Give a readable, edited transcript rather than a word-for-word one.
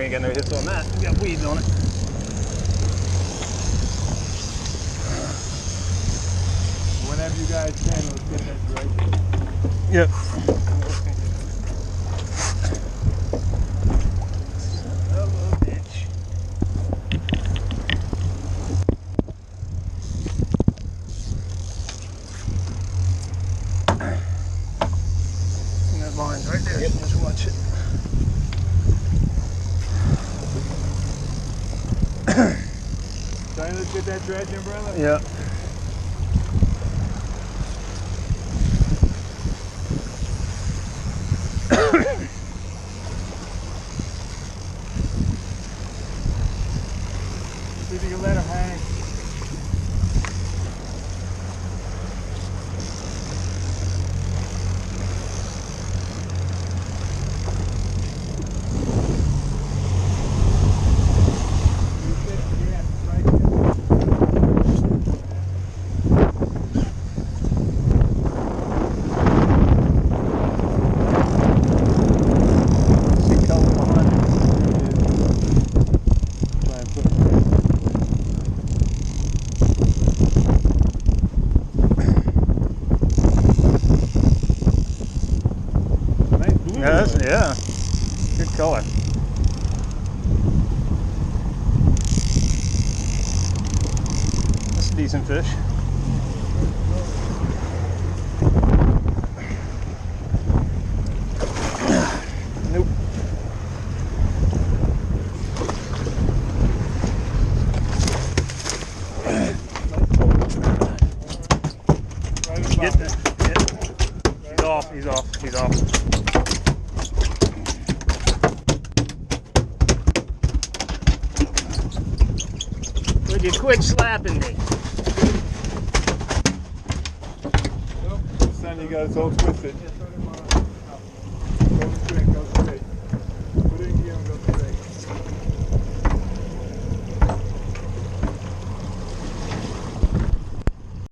ain't got no hits on that. We got weeds on it. Whenever you guys can, let's get that direction. Yep. Son of a bitch. And that line's right there. Yep. Just watch it. Trying to get that dredge umbrella? Yep. See if you can let him hang. Yeah, good color. That's a decent fish. Nope. Get that. Yeah. He's off, he's off, he's off. Would you quit slapping me? Nope. Son, you got us all twisted.